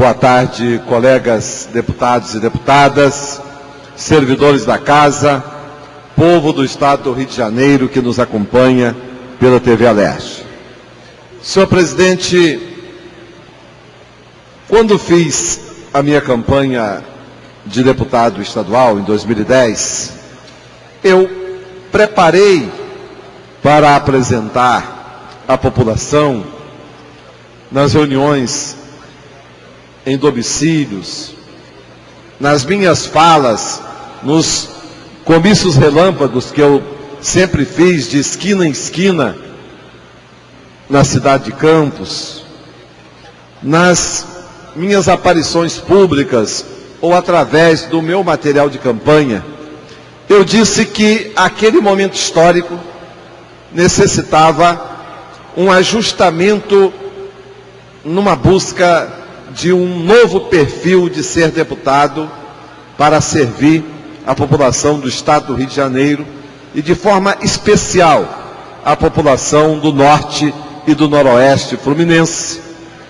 Boa tarde, colegas deputados e deputadas, servidores da casa, povo do Estado do Rio de Janeiro que nos acompanha pela TV Alerj. Senhor presidente, quando fiz a minha campanha de deputado estadual em 2010, eu preparei para apresentar à população nas reuniões em domicílios, nas minhas falas, nos comícios relâmpagos que eu sempre fiz de esquina em esquina na cidade de Campos, nas minhas aparições públicas ou através do meu material de campanha, eu disse que aquele momento histórico necessitava um ajustamento numa busca de um novo perfil de ser deputado para servir a população do Estado do Rio de Janeiro e de forma especial a população do Norte e do Noroeste Fluminense,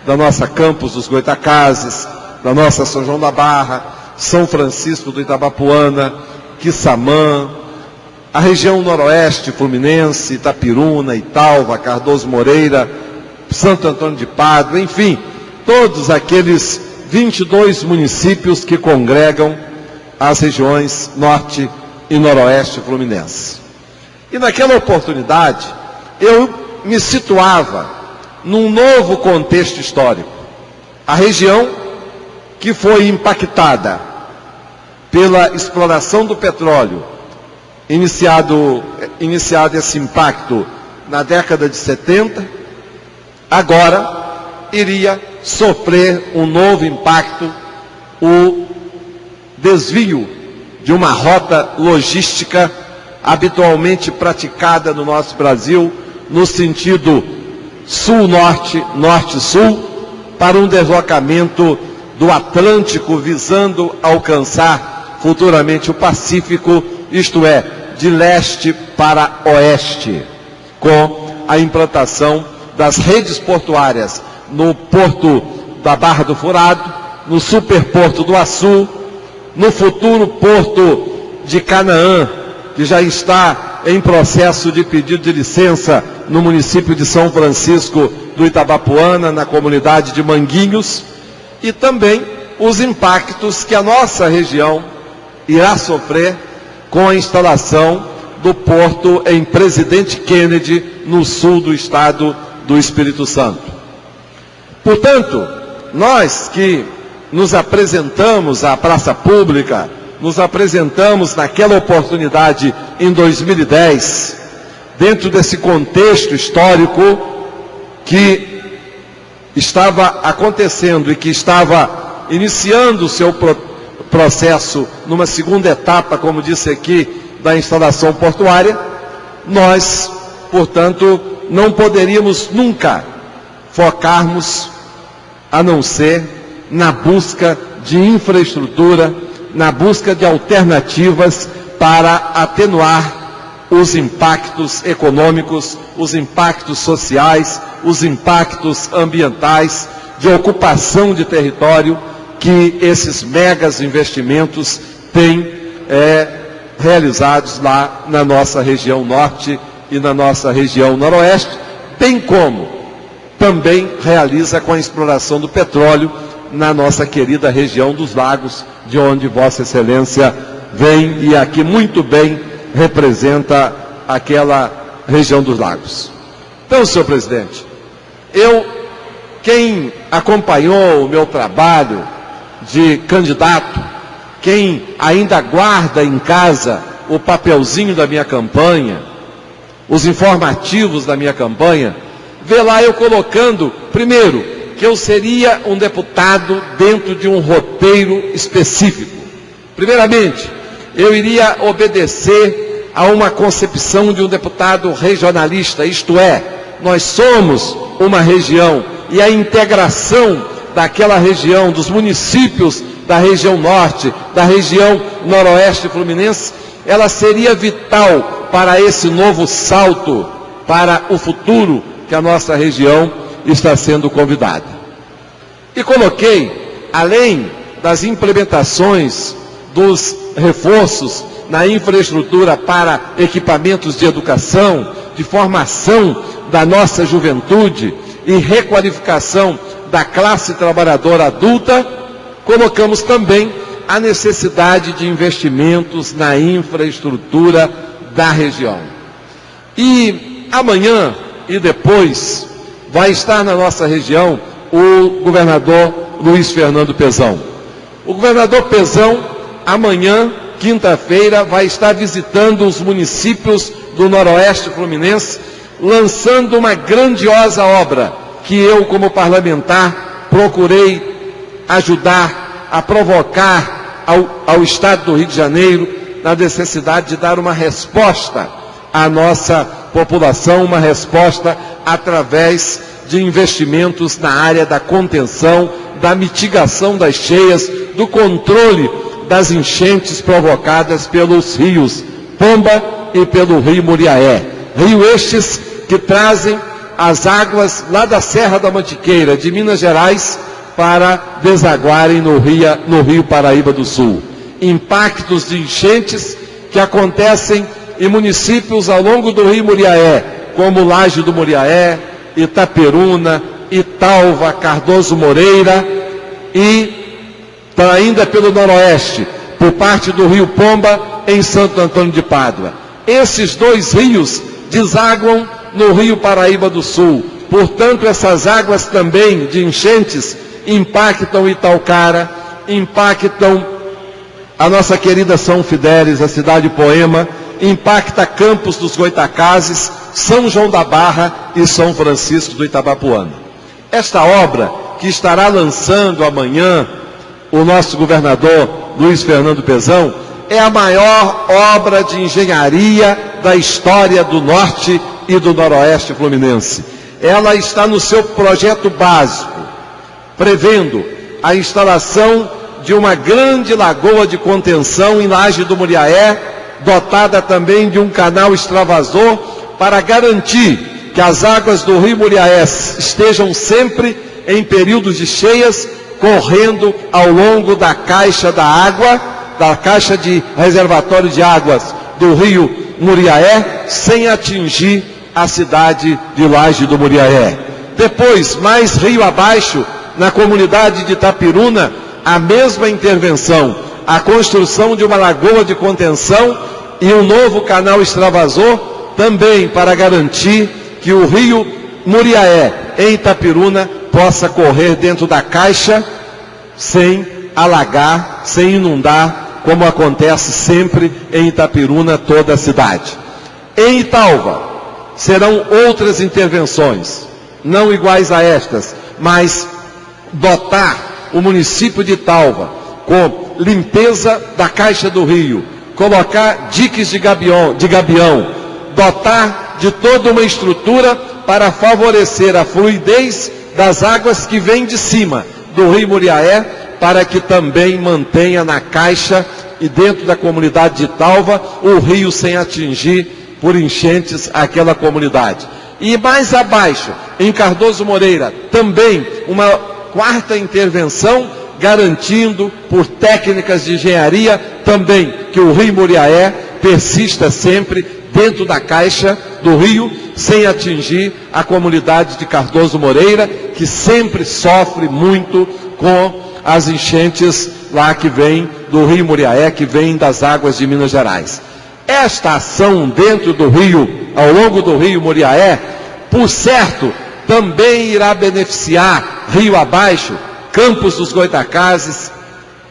da nossa Campos dos Goitacazes, da nossa São João da Barra, São Francisco do Itabapuana, Quissamã, a região Noroeste Fluminense, Itapiruna, Italva, Cardoso Moreira, Santo Antônio de Pádua, enfim, todos aqueles 22 municípios que congregam as regiões Norte e Noroeste Fluminense. E naquela oportunidade, eu me situava num novo contexto histórico. A região que foi impactada pela exploração do petróleo, iniciado esse impacto na década de 70, agora iria sofrer um novo impacto, o desvio de uma rota logística habitualmente praticada no nosso Brasil, no sentido sul-norte, norte-sul, para um deslocamento do Atlântico, visando alcançar futuramente o Pacífico, isto é, de leste para oeste, com a implantação das redes portuárias no Porto da Barra do Furado, no Superporto do Açu, no futuro Porto de Canaã, que já está em processo de pedido de licença no município de São Francisco do Itabapuana, na comunidade de Manguinhos, e também os impactos que a nossa região irá sofrer com a instalação do porto em Presidente Kennedy, no sul do estado do Espírito Santo. Portanto, nós que nos apresentamos à praça pública, nos apresentamos naquela oportunidade em 2010, dentro desse contexto histórico que estava acontecendo e que estava iniciando o seu processo numa segunda etapa, como disse aqui, da instalação portuária, nós, portanto, não poderíamos nunca focarmos a não ser na busca de infraestrutura, na busca de alternativas para atenuar os impactos econômicos, os impactos sociais, os impactos ambientais, de ocupação de território que esses megas investimentos têm realizados lá na nossa região norte e na nossa região noroeste, bem como também realiza com a exploração do petróleo na nossa querida região dos lagos, de onde Vossa Excelência vem e aqui muito bem representa aquela região dos lagos. Então, senhor presidente, quem acompanhou o meu trabalho de candidato, quem ainda guarda em casa o papelzinho da minha campanha, os informativos da minha campanha, vê lá eu colocando, primeiro, que eu seria um deputado dentro de um roteiro específico. Primeiramente, eu iria obedecer a uma concepção de um deputado regionalista, isto é, nós somos uma região e a integração daquela região, dos municípios da região norte, da região noroeste fluminense, ela seria vital para esse novo salto para o futuro que a nossa região está sendo convidada. E coloquei além das implementações dos reforços na infraestrutura para equipamentos de educação, de formação da nossa juventude e requalificação da classe trabalhadora adulta, colocamos também a necessidade de investimentos na infraestrutura da região. E amanhã e depois vai estar na nossa região o governador Luiz Fernando Pezão. O governador Pezão, amanhã, quinta-feira, vai estar visitando os municípios do Noroeste Fluminense, lançando uma grandiosa obra que eu, como parlamentar, procurei ajudar a provocar ao Estado do Rio de Janeiro na necessidade de dar uma resposta à nossa população, uma resposta através de investimentos na área da contenção, da mitigação das cheias, do controle das enchentes provocadas pelos rios Pomba e pelo rio Muriaé. Rio estes que trazem as águas lá da Serra da Mantiqueira, de Minas Gerais, para desaguarem no rio Paraíba do Sul. Impactos de enchentes que acontecem em municípios ao longo do rio Muriaé, como Laje do Muriaé, Itaperuna, Italva, Cardoso Moreira e ainda pelo noroeste, por parte do rio Pomba, em Santo Antônio de Pádua. Esses dois rios desaguam no rio Paraíba do Sul. Portanto, essas águas também de enchentes impactam Italcara, impactam a nossa querida São Fidélis, a cidade Poema, impacta Campos dos Goitacazes, São João da Barra e São Francisco do Itabapuana. Esta obra, que estará lançando amanhã o nosso governador Luiz Fernando Pezão, é a maior obra de engenharia da história do Norte e do Noroeste Fluminense. Ela está no seu projeto básico, prevendo a instalação de uma grande lagoa de contenção em Laje do Muriaé, dotada também de um canal extravasor para garantir que as águas do rio Muriaé estejam sempre em períodos de cheias, correndo ao longo da caixa da água, da caixa de reservatório de águas do rio Muriaé, sem atingir a cidade de Laje do Muriaé. Depois, mais rio abaixo, na comunidade de Itapiruna, a mesma intervenção, a construção de uma lagoa de contenção e um novo canal extravasor, também para garantir que o rio Muriaé, em Itapiruna, possa correr dentro da caixa sem alagar, sem inundar, como acontece sempre em Itapiruna, toda a cidade. Em Italva, serão outras intervenções, não iguais a estas, mas dotar o município de Italva com limpeza da caixa do rio, colocar diques de gabião, dotar de toda uma estrutura para favorecer a fluidez das águas que vêm de cima do rio Muriaé, para que também mantenha na caixa e dentro da comunidade de Italva o rio sem atingir por enchentes aquela comunidade. E mais abaixo, em Cardoso Moreira, também uma quarta intervenção, garantindo por técnicas de engenharia também que o rio Muriaé persista sempre dentro da caixa do rio, sem atingir a comunidade de Cardoso Moreira, que sempre sofre muito com as enchentes lá que vem do rio Muriaé, que vem das águas de Minas Gerais. Esta ação dentro do rio, ao longo do rio Muriaé, por certo, também irá beneficiar rio abaixo, Campos dos Goitacazes,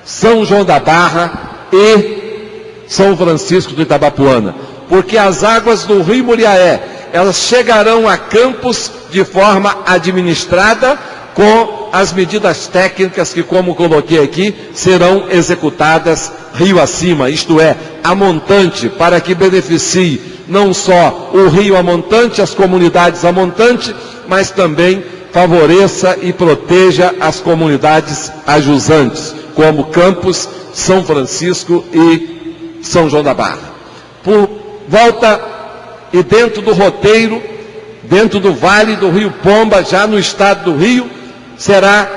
São João da Barra e São Francisco do Itabapuana, porque as águas do rio Muriaé, elas chegarão a Campos de forma administrada, com as medidas técnicas que, como coloquei aqui, serão executadas rio acima, isto é, a montante, para que beneficie não só o rio a montante, as comunidades a montante, mas também favoreça e proteja as comunidades adjusantes, como Campos, São Francisco e São João da Barra. Por volta e dentro do roteiro, dentro do Vale do Rio Pomba, já no estado do Rio, será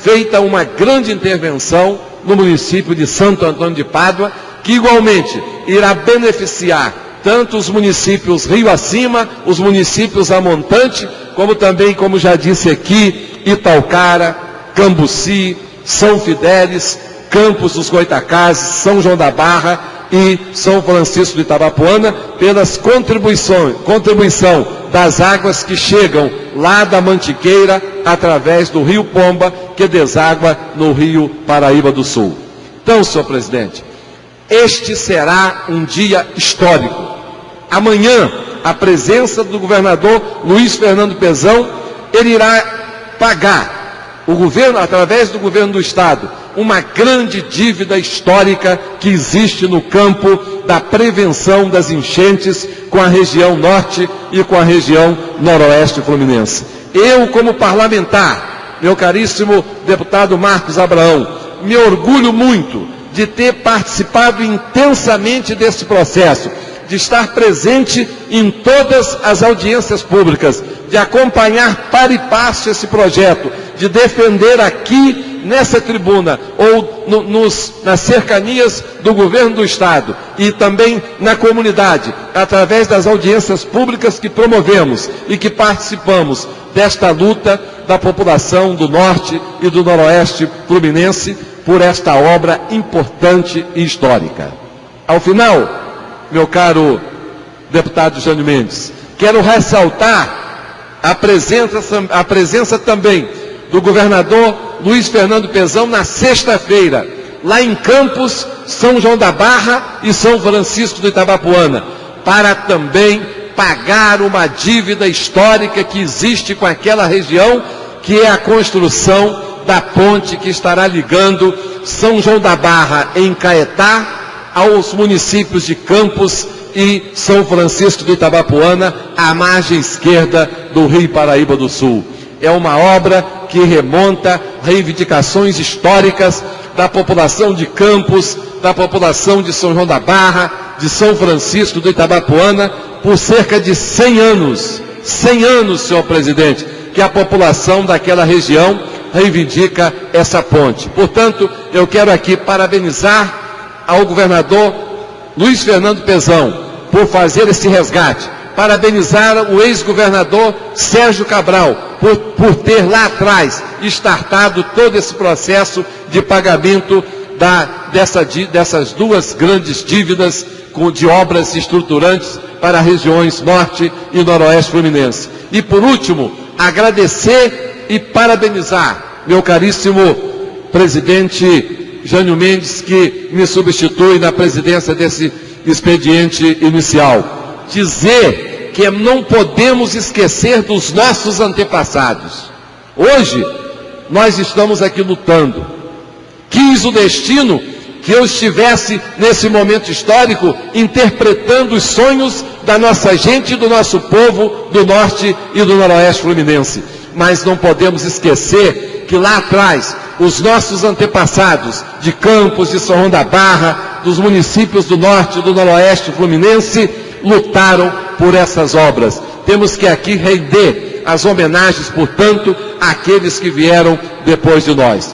feita uma grande intervenção no município de Santo Antônio de Pádua, que igualmente irá beneficiar tanto os municípios Rio Acima, os municípios a montante, como também, como já disse aqui, Itaocara, Cambuci, São Fidélis, Campos dos Goitacazes, São João da Barra e São Francisco de Itabapoana, pelas contribuição das águas que chegam lá da Mantiqueira, através do Rio Pomba, que deságua no Rio Paraíba do Sul. Então, senhor presidente, este será um dia histórico. Amanhã, a presença do governador Luiz Fernando Pezão, ele irá pagar, o governo, através do governo do Estado, uma grande dívida histórica que existe no campo da prevenção das enchentes com a região norte e com a região noroeste fluminense. Eu, como parlamentar, meu caríssimo deputado Marcos Abraão, me orgulho muito de ter participado intensamente desse processo, de estar presente em todas as audiências públicas, de acompanhar para e passo esse projeto, de defender aqui nessa tribuna ou nas cercanias do governo do Estado e também na comunidade, através das audiências públicas que promovemos e que participamos desta luta da população do Norte e do Noroeste fluminense por esta obra importante e histórica. Ao final, meu caro deputado Jânio Mendes, quero ressaltar a presença também do governador Luiz Fernando Pezão na sexta-feira, lá em Campos, São João da Barra e São Francisco do Itabapoana, para também pagar uma dívida histórica que existe com aquela região, que é a construção da ponte que estará ligando São João da Barra, em Caetá, aos municípios de Campos e São Francisco do Itabapoana, à margem esquerda do Rio Paraíba do Sul. É uma obra que remonta reivindicações históricas da população de Campos, da população de São João da Barra, de São Francisco do Itabapoana, por cerca de 100 anos, senhor presidente, que a população daquela região reivindica essa ponte. Portanto, eu quero aqui parabenizar ao governador Luiz Fernando Pezão por fazer esse resgate, parabenizar o ex-governador Sérgio Cabral por ter lá atrás startado todo esse processo de pagamento dessas duas grandes dívidas de obras estruturantes para regiões norte e noroeste fluminense. E por último, agradecer e parabenizar meu caríssimo presidente Jânio Mendes, que me substitui na presidência desse expediente inicial. Dizer que não podemos esquecer dos nossos antepassados. Hoje, nós estamos aqui lutando. Quis o destino que eu estivesse, nesse momento histórico, interpretando os sonhos da nossa gente e do nosso povo do norte e do noroeste fluminense. Mas não podemos esquecer que lá atrás, os nossos antepassados de Campos, de São João da Barra, dos municípios do norte e do noroeste fluminense, lutaram por essas obras. Temos que aqui render as homenagens, portanto, àqueles que vieram depois de nós.